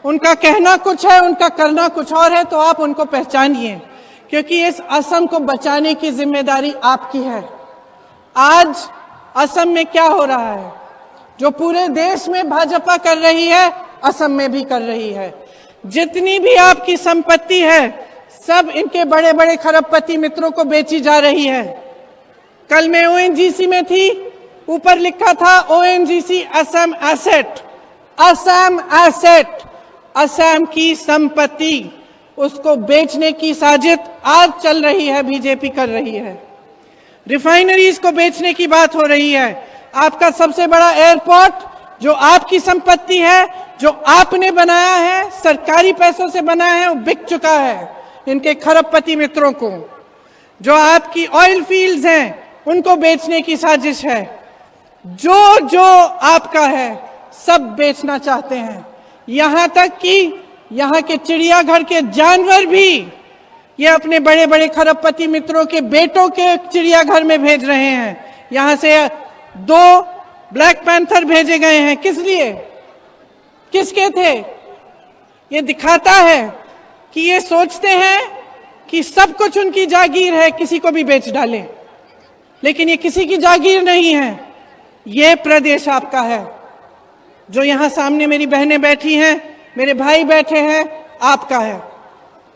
उनका कहना कुछ है, उनका करना कुछ और है, तो आप उनको पहचानिए, क्योंकि इस असम को बचाने की जिम्मेदारी आपकी है। आज असम में क्या हो रहा है, जो पूरे देश में भाजपा कर रही है, असम में भी कर रही है। जितनी भी आपकी संपत्ति है, सब इनके बड़े बड़े खरबपति मित्रों को बेची जा रही है। कल मैं ओएनजीसी में थी, ऊपर लिखा था ONGC Assam asset, Assam asset, Assam की संपत्ति, उसको बेचने की साजिश आज चल रही है, बीजेपी कर रही है। रिफाइनरीज को बेचने की बात हो रही है। आपका सबसे बड़ा एयरपोर्ट जो आपकी संपत्ति है, जो आपने बनाया है, सरकारी पैसों से बनाया है, वो बिक चुका है इनके खरबपति मित्रों को। जो आपकी ऑयल फील्ड्स हैं, उनको बेचने की साजिश है। जो जो आपका है, सब बेचना चाहते हैं। यहां तक कि यहाँ के चिड़ियाघर के जानवर भी ये अपने बड़े बड़े खरबपति मित्रों के बेटों के चिड़ियाघर में भेज रहे हैं। यहां से 2 ब्लैक पैंथर भेजे गए हैं। किस लिए, किसके थे? ये दिखाता है कि ये सोचते हैं कि सब कुछ उनकी जागीर है, किसी को भी बेच डाले, लेकिन ये किसी की जागीर नहीं है। ये प्रदेश आपका है। जो यहां सामने मेरी बहनें बैठी हैं, मेरे भाई बैठे हैं, आपका है।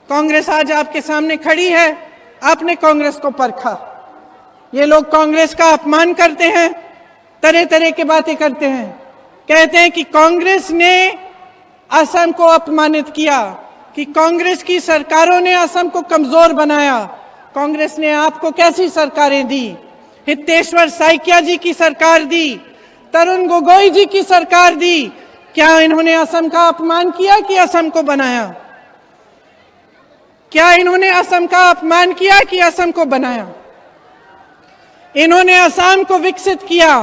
कांग्रेस आज आपके सामने खड़ी है, आपने कांग्रेस को परखा। ये लोग कांग्रेस का अपमान करते हैं, तरह तरह की बातें करते हैं, कहते हैं कि कांग्रेस ने असम को अपमानित किया, कि कांग्रेस की सरकारों ने असम को कमजोर बनाया। कांग्रेस ने आपको कैसी सरकारें दी? हितेश्वर साइकिया जी की सरकार दी, तरुण गोगोई जी की सरकार दी। क्या इन्होंने असम का अपमान किया कि असम को बनाया? क्या इन्होंने असम का अपमान किया कि असम को बनाया? इन्होंने असम को विकसित किया।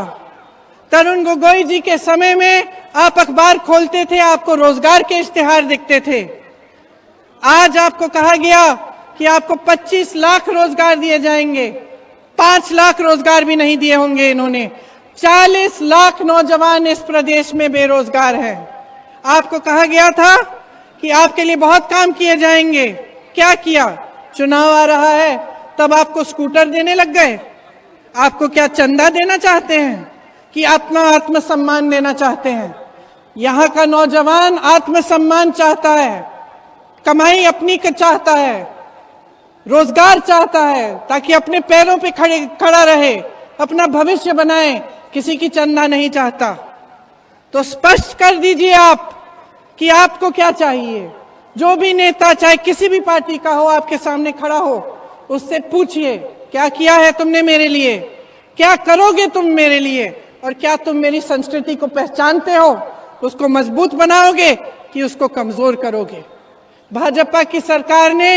तरुण गोगोई जी के समय में आप अखबार खोलते थे, आपको रोजगार के इश्तिहार दिखते थे। आज आपको कहा गया कि आपको 25 लाख रोजगार दिए जाएंगे, 5 लाख रोजगार भी नहीं दिए होंगे इन्होंने। 40 लाख नौजवान इस प्रदेश में बेरोजगार हैं। आपको कहा गया था कि आपके लिए बहुत काम किए जाएंगे। क्या किया? चुनाव आ रहा है, तब आपको स्कूटर देने लग गए। आपको क्या चंदा देना चाहते हैं कि अपना आत्मसम्मान देना चाहते हैं? यहाँ का नौजवान आत्मसम्मान चाहता है, कमाई अपनी चाहता है, रोजगार चाहता है, ताकि अपने पैरों पे खड़ा रहे, अपना भविष्य बनाए, किसी की चंदा नहीं चाहता। तो स्पष्ट कर दीजिए आप कि आपको क्या चाहिए। जो भी नेता, चाहे किसी भी पार्टी का हो, आपके सामने खड़ा हो, उससे पूछिए क्या किया है तुमने मेरे लिए, क्या करोगे तुम मेरे लिए, और क्या तुम मेरी संस्कृति को पहचानते हो? उसको मजबूत बनाओगे कि उसको कमजोर करोगे? भाजपा की सरकार ने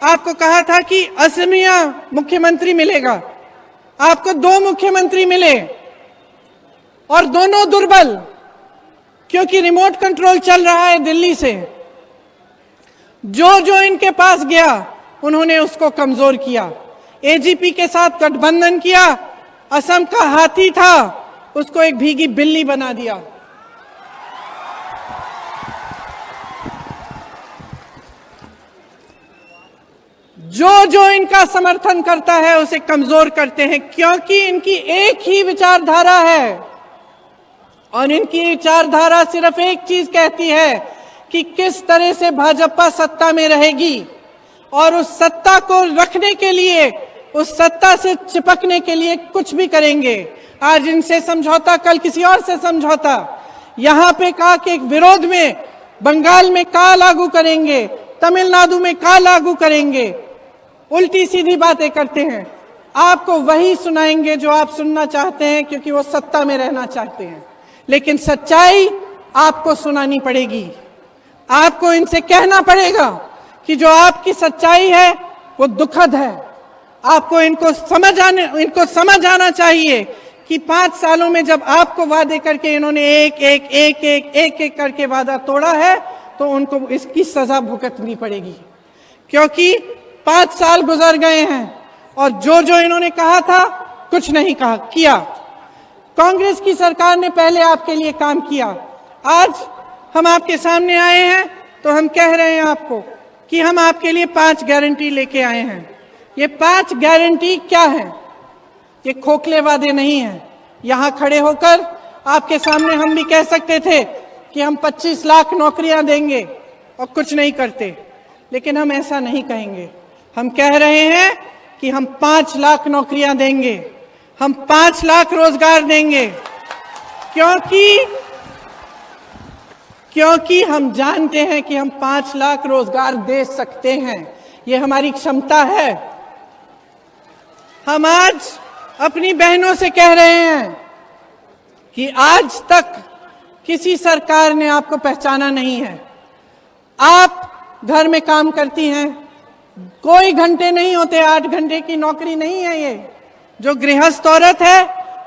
आपको कहा था कि असमिया मुख्यमंत्री मिलेगा, आपको 2 मुख्यमंत्री मिले और दोनों दुर्बल, क्योंकि रिमोट कंट्रोल चल रहा है दिल्ली से। जो जो इनके पास गया, उन्होंने उसको कमजोर किया। एजीपी के साथ गठबंधन किया, असम का हाथी था, उसको एक भीगी बिल्ली बना दिया। जो जो इनका समर्थन करता है, उसे कमजोर करते हैं, क्योंकि इनकी एक ही विचारधारा है। और इनकी विचारधारा सिर्फ एक चीज कहती है कि किस तरह से भाजपा सत्ता में रहेगी, और उस सत्ता को रखने के लिए, उस सत्ता से चिपकने के लिए कुछ भी करेंगे। आज इनसे समझौता, कल किसी और से समझौता। यहां पे कहा कि एक विरोध में बंगाल में का लागू करेंगे, तमिलनाडु में का लागू करेंगे। उल्टी सीधी बातें करते हैं। आपको वही सुनाएंगे जो आप सुनना चाहते हैं, क्योंकि वो सत्ता में रहना चाहते हैं। लेकिन सच्चाई आपको सुनानी पड़ेगी। आपको इनसे कहना पड़ेगा कि जो आपकी सच्चाई है वो दुखद है। आपको इनको समझ आना चाहिए कि 5 सालों में जब आपको वादे करके इन्होंने एक एक करके वादा तोड़ा है, तो उनको इसकी सजा भुगतनी पड़ेगी, क्योंकि 5 साल गुजर गए हैं और जो जो इन्होंने कहा था कुछ नहीं किया। कांग्रेस की सरकार ने पहले आपके लिए काम किया। आज हम आपके सामने आए हैं तो हम कह रहे हैं आपको कि हम आपके लिए 5 गारंटी लेके आए हैं। ये 5 गारंटी क्या है? ये खोखले वादे नहीं हैं। यहाँ खड़े होकर आपके सामने हम भी कह सकते थे कि हम 25 लाख नौकरियां देंगे और कुछ नहीं करते, लेकिन हम ऐसा नहीं कहेंगे। हम कह रहे हैं कि हम 5 लाख नौकरियां देंगे, हम 5 लाख रोजगार देंगे, क्योंकि हम जानते हैं कि हम 5 लाख रोजगार दे सकते हैं। ये हमारी क्षमता है। हम आज अपनी बहनों से कह रहे हैं कि आज तक किसी सरकार ने आपको पहचाना नहीं है। आप घर में काम करती हैं, कोई घंटे नहीं होते, 8 घंटे की नौकरी नहीं है ये। जो गृहस्थ औरत है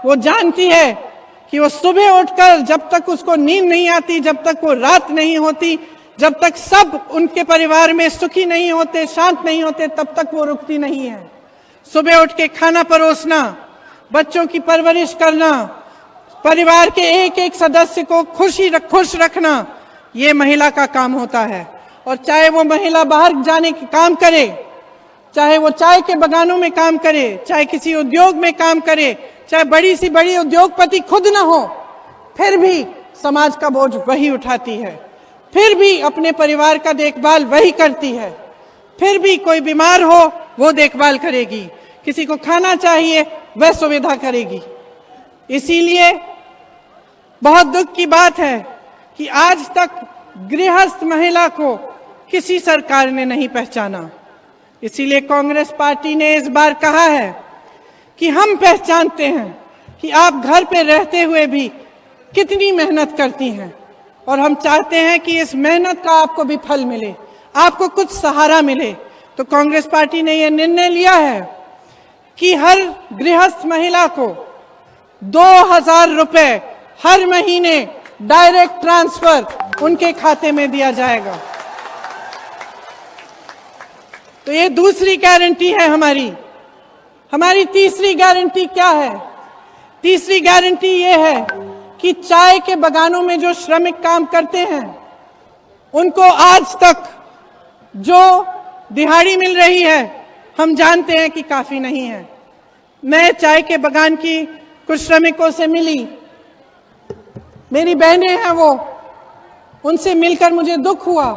वो जानती है कि वो सुबह उठकर जब तक उसको नींद नहीं आती, जब तक वो रात नहीं होती, जब तक सब उनके परिवार में सुखी नहीं होते, शांत नहीं होते, तब तक वो रुकती नहीं है। सुबह उठ के खाना परोसना, बच्चों की परवरिश करना, परिवार के एक एक सदस्य को खुश रखना, ये महिला का काम होता है। और चाहे वो महिला बाहर जाने के काम करे, चाहे वो चाय के बगानों में काम करे, चाहे किसी उद्योग में काम करे, चाहे बड़ी सी बड़ी उद्योगपति खुद ना हो, फिर भी समाज का बोझ वही उठाती है, फिर भी अपने परिवार का देखभाल वही करती है, फिर भी कोई बीमार हो वो देखभाल करेगी, किसी को खाना चाहिए वह सुविधा करेगी। इसीलिए बहुत दुख की बात है कि आज तक गृहस्थ महिला को किसी सरकार ने नहीं पहचाना। इसीलिए कांग्रेस पार्टी ने इस बार कहा है कि हम पहचानते हैं कि आप घर पे रहते हुए भी कितनी मेहनत करती हैं, और हम चाहते हैं कि इस मेहनत का आपको भी फल मिले, आपको कुछ सहारा मिले। तो कांग्रेस पार्टी ने यह निर्णय लिया है कि हर गृहस्थ महिला को 2000 रुपए हर महीने डायरेक्ट ट्रांसफर उनके खाते में दिया जाएगा। तो ये दूसरी गारंटी है हमारी। हमारी तीसरी गारंटी क्या है? तीसरी गारंटी ये है कि चाय के बगानों में जो श्रमिक काम करते हैं उनको आज तक जो दिहाड़ी मिल रही है हम जानते हैं कि काफी नहीं है। मैं चाय के बगान की कुछ श्रमिकों से मिली, मेरी बहनें हैं वो, उनसे मिलकर मुझे दुख हुआ,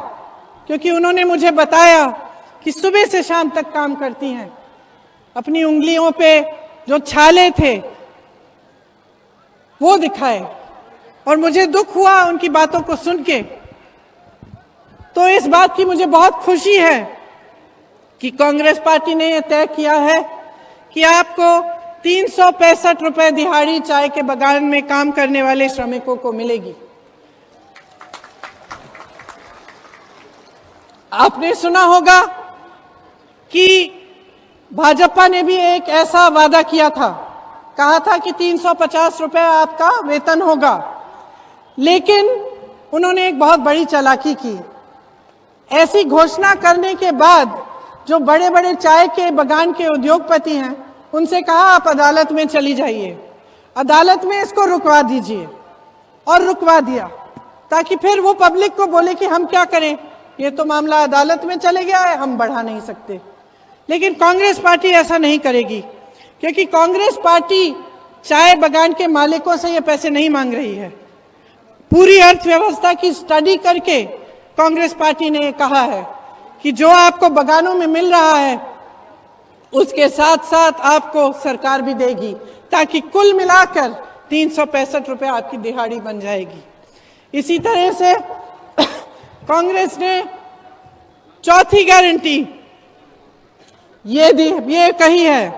क्योंकि उन्होंने मुझे बताया कि सुबह से शाम तक काम करती हैं, अपनी उंगलियों पे जो छाले थे वो दिखाए, और मुझे दुख हुआ उनकी बातों को सुन के। तो इस बात की मुझे बहुत खुशी है कि कांग्रेस पार्टी ने यह तय किया है कि आपको 365 रुपए दिहाड़ी चाय के बगान में काम करने वाले श्रमिकों को मिलेगी। आपने सुना होगा कि भाजपा ने भी एक ऐसा वादा किया था, कहा था कि 350 रुपए आपका वेतन होगा, लेकिन उन्होंने एक बहुत बड़ी चालाकी की। ऐसी घोषणा करने के बाद जो बड़े बड़े चाय के बगान के उद्योगपति हैं उनसे कहा आप अदालत में चली जाइए, अदालत में इसको रुकवा दीजिए, और रुकवा दिया, ताकि फिर वो पब्लिक को बोले कि हम क्या करें, ये तो मामला अदालत में चले गया है, हम बढ़ा नहीं सकते। लेकिन कांग्रेस पार्टी ऐसा नहीं करेगी, क्योंकि कांग्रेस पार्टी चाय बगान के मालिकों से ये पैसे नहीं मांग रही है। पूरी अर्थव्यवस्था की स्टडी करके कांग्रेस पार्टी ने कहा है कि जो आपको बगानों में मिल रहा है उसके साथ साथ आपको सरकार भी देगी, ताकि कुल मिलाकर 365 रुपए आपकी दिहाड़ी बन जाएगी। इसी तरह से कांग्रेस ने चौथी गारंटी ये कही है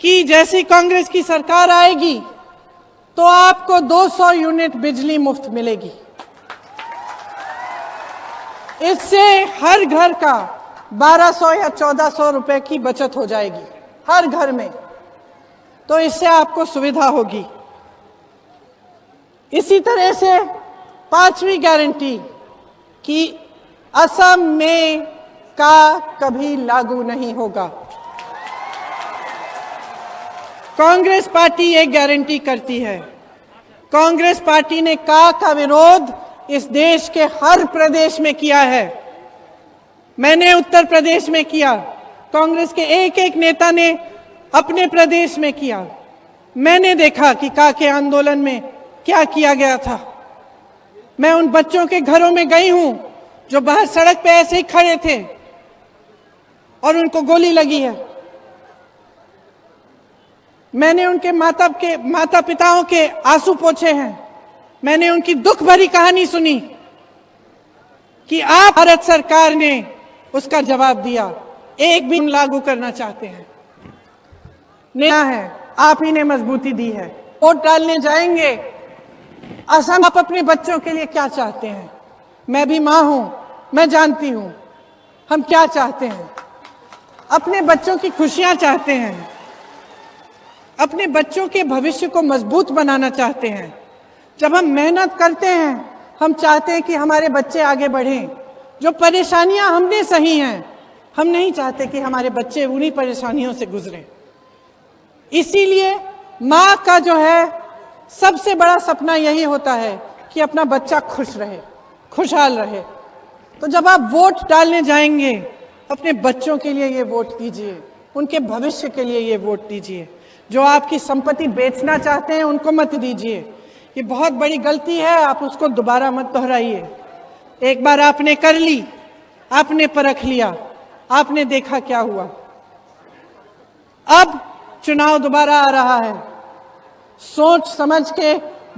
कि जैसी कांग्रेस की सरकार आएगी तो आपको 200 यूनिट बिजली मुफ्त मिलेगी। इससे हर घर का 1200 या 1400 रुपए की बचत हो जाएगी हर घर में, तो इससे आपको सुविधा होगी। इसी तरह से पांचवी गारंटी कि असम में का कभी लागू नहीं होगा। कांग्रेस पार्टी एक गारंटी करती है। कांग्रेस पार्टी ने का विरोध इस देश के हर प्रदेश में किया है। मैंने उत्तर प्रदेश में किया, कांग्रेस के एक एक नेता ने अपने प्रदेश में किया। मैंने देखा कि काके आंदोलन में क्या किया गया था। मैं उन बच्चों के घरों में गई हूं जो बाहर सड़क पे ऐसे ही खड़े थे और उनको गोली लगी है। मैंने उनके माता पिताओं के आंसू पोंछे हैं। मैंने उनकी दुख भरी कहानी सुनी कि आप भारत सरकार ने उसका जवाब दिया, एक भी लागू करना चाहते हैं। नेता है, आप ही ने मजबूती दी है। वोट डालने जाएंगे, असम आप अपने बच्चों के लिए क्या चाहते हैं? मैं भी मां हूं, मैं जानती हूं हम क्या चाहते हैं। अपने बच्चों की खुशियां चाहते हैं, अपने बच्चों के भविष्य को मजबूत बनाना चाहते हैं। जब हम मेहनत करते हैं, हम चाहते हैं कि हमारे बच्चे आगे बढ़ें। जो परेशानियां हमने सही हैं, हम नहीं चाहते कि हमारे बच्चे उन्हीं परेशानियों से गुजरें। इसीलिए माँ का जो है सबसे बड़ा सपना यही होता है कि अपना बच्चा खुश रहे, खुशहाल रहे। तो जब आप वोट डालने जाएंगे, अपने बच्चों के लिए ये वोट दीजिए, उनके भविष्य के लिए ये वोट दीजिए। जो आपकी संपत्ति बेचना चाहते हैं उनको मत दीजिए, ये बहुत बड़ी गलती है, आप उसको दोबारा मत दोहराइए। एक बार आपने कर ली, आपने परख लिया, आपने देखा क्या हुआ। अब चुनाव दोबारा आ रहा है, सोच समझ के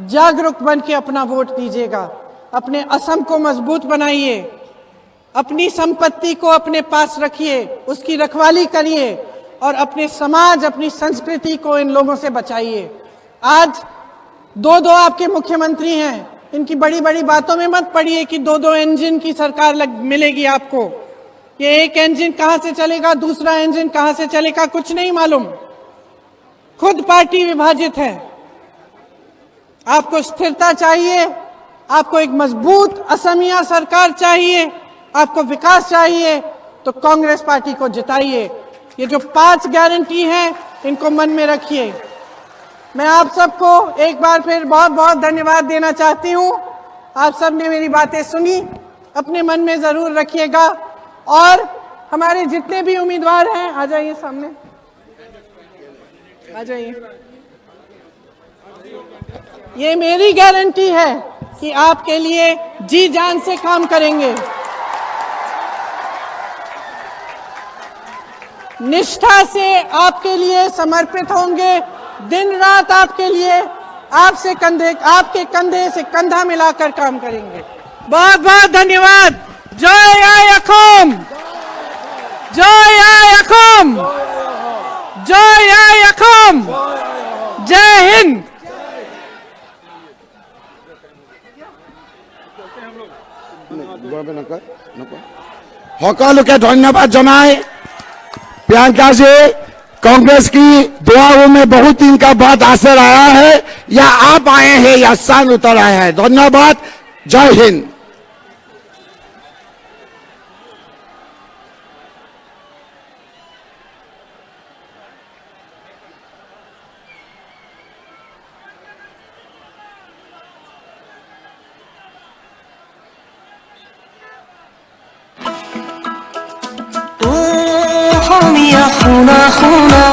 जागरूक बन के अपना वोट दीजिएगा। अपने असम को मजबूत बनाइए, अपनी संपत्ति को अपने पास रखिए, उसकी रखवाली करिए और अपने समाज, अपनी संस्कृति को इन लोगों से बचाइए। आज दो आपके मुख्यमंत्री हैं, इनकी बड़ी बड़ी बातों में मत पड़िए कि दो इंजन की सरकार मिलेगी आपको। ये एक इंजन कहां से चलेगा, दूसरा इंजन कहां से चलेगा, कुछ नहीं मालूम। खुद पार्टी विभाजित है। आपको स्थिरता चाहिए, आपको एक मजबूत असमिया सरकार चाहिए, आपको विकास चाहिए, तो कांग्रेस पार्टी को जिताइए। ये जो 5 गारंटी हैं, इनको मन में रखिए। मैं आप सबको एक बार फिर बहुत बहुत धन्यवाद देना चाहती हूं। आप सब ने मेरी बातें सुनी, अपने मन में जरूर रखिएगा। और हमारे जितने भी उम्मीदवार हैं, आ जाइए सामने, आ जाइए। ये मेरी गारंटी है कि आपके लिए जी जान से काम करेंगे, निष्ठा से आपके लिए समर्पित होंगे, दिन रात आपके लिए आपके कंधे से कंधा मिलाकर काम करेंगे। बहुत बहुत धन्यवाद। जय असम, जय असम, जय असम, जय हिंद। সকলকে ধন্যবাদ জনাই। प्रियंका जी, कांग्रेस की दुआओं में बहुत दिन का बाद असर आया है, या आप आए हैं या शान उतर आए हैं। धन्यवाद। जय हिंद। खूना खूना